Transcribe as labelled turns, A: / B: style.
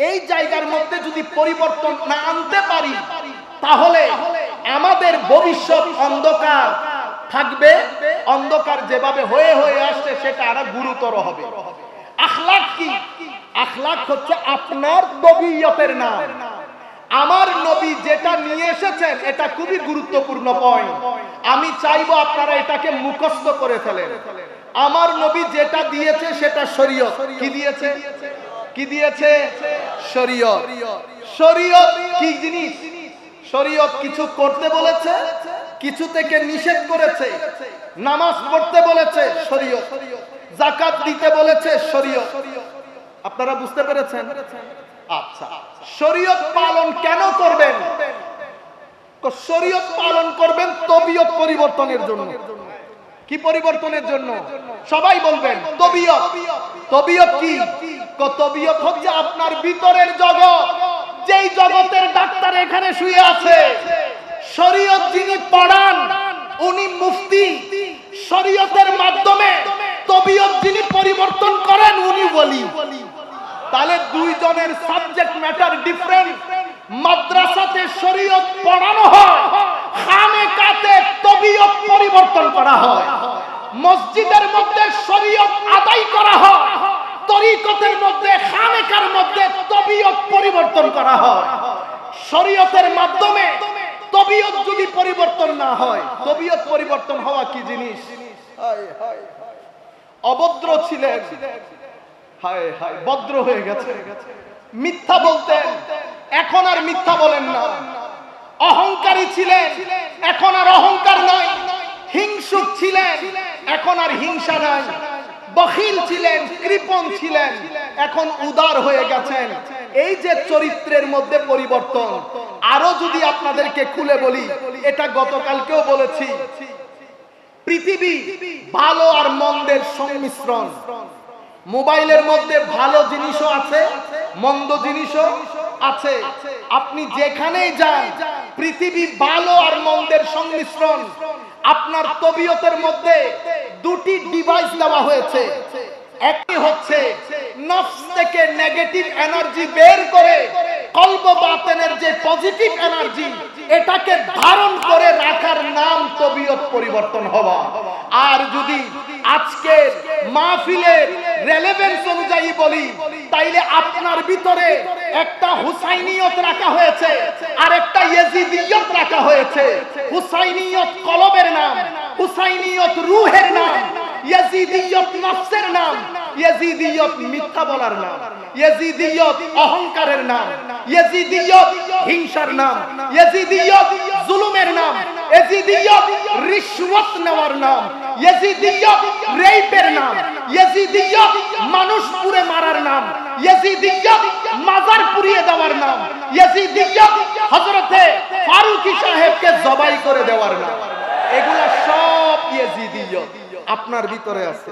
A: এই জায়গার মধ্যে যদি পরিবর্তন না আনতে পারি তাহলে আমাদের ভবিষ্যৎ অন্ধকার থাকবে। অন্ধকার যেভাবে হয়ে হয়ে আসছে সেটা আরো গুরুতর হবে। আখলাক কি? আখলাক হচ্ছে আপনার তবিয়তের নাম। আমার নবী যেটা নিয়ে এসেছেন এটা খুবই গুরুত্বপূর্ণ পয়েন্ট। আমি চাইবো আপনারা এটাকে মুখস্থ করে ফেলেন। আমার নবী যেটা দিয়েছে সেটা শরীয়ত। কি দিয়েছে? কি দিয়েছে? শরীয়ত। শরীয়ত কি জিনিস? শরীয়ত কিছু করতে বলেছে, কিছু থেকে নিষেধ করেছে। নামাজ পড়তে বলেছে, শরীয়ত। যাকাত দিতে বলেছে, শরীয়ত। আপনারা বুঝতে পেরেছেন? আচ্ছা, শরীয়ত পালন কেন করবেন? শরীয়ত পালন করবেন তবিয়ত পরিবর্তনের জন্য। কি পরিবর্তনের জন্য? সবাই বলবেন তবিয়ত। তবিয়ত কি? তবিয়ত হচ্ছে আপনার ভিতরের জগৎ। যেই জগতের ডাক্তার এখানে শুয়ে আছে, শরীয়ত যিনি পড়ান উনি মুফতি। শরীয়তের মাধ্যমে তবিয়ত যিনি পরিবর্তন করেন উনি ওলি। তাহলে দুইজনের সাবজেক্ট ম্যাটার ডিফারেন্ট। মাদ্রাসাতে শরীয়ত পড়ানো হয়, খানেকাতে তবিয়ত পরিবর্তন করা হয়। মসজিদের মধ্যে শরীয়ত আদায় করা হয়, তরিকতের মধ্যে খানেকার মধ্যে তবিয়ত পরিবর্তন করা হয়। শরীয়তের মাধ্যমে তবিয়ত যদি পরিবর্তন না হয়, তবিয়ত পরিবর্তন হওয়া কি জিনিস? অভদ্র ছিলেন, হায় হায় ভদ্র হয়ে গেছে। মিথ্যা বলতেন, এখন আর মিথ্যা বলেন না। অহংকারী ছিলেন, এখন আর অহংকার নাই। হিংসুক ছিলেন, এখন আর হিংসা নাই। বখিল ছিলেন, কৃপণ ছিলেন, এখন উদার হয়ে গেছেন। এই যে চরিত্রের মধ্যে পরিবর্তন, আরো যদি আপনাদেরকে খুলে বলি, এটা গতকালকেও বলেছি, পৃথিবী ভালো আর মন্দের সংমিশ্রণ। মোবাইলের মধ্যে ভালো জিনিসও আছে, মন্দ জিনিসও আছে। আপনি যেখানেই যান, পৃথিবী ভালো আর মন্দের সংমিশ্রণ। আপনার তবিয়তের মধ্যে দুটি ডিভাইস দেওয়া হয়েছে। একটি হচ্ছে নফস থেকে নেগেটিভ এনার্জি বের করে কলব বাতেনের যে পজিটিভ এনার্জি, এটাকে ধারণ করে রাখার নাম তবিয়ত পরিবর্তন হওয়া। আর যদি আজকের মাহফিলের রেলেভেন্স অনুযায়ী বলি, তাইলে আপনার ভিতরে একটা হুসাইনিয়ত রাখা হয়েছে আর একটা ইয়াজিদিয়ত রাখা হয়েছে। হুসাইনিয়ত কলবের নাম, হুসাইনিয়ত রূহের নাম, ইয়াজিদিয়ত নফসের নাম, ইয়াজিদিয়ত মিথ্যা বলার নাম, ইয়াজিদিয়ত অহংকারের নাম, ইয়াজিদিয়ত হিংসার নাম, ইয়াজিদিয়ত জুলুমের নাম, ইয়াজিদিয়ত রিশওয়াত নেওয়ার নাম, ইয়াজিদিয়ত রেপের নাম, ইয়াজিদিয়ত মানুষ পুড়ে মারার নাম, ইয়াজিদিয়ত মাজার পুড়িয়ে দেওয়ার নাম, ইয়াজিদিয়ত হযরতে ফারুকী সাহেবকে জবাই করে দেওয়ার নাম। এগুলা সব ইয়াজিদিয়ত আপনার ভিতরে আছে।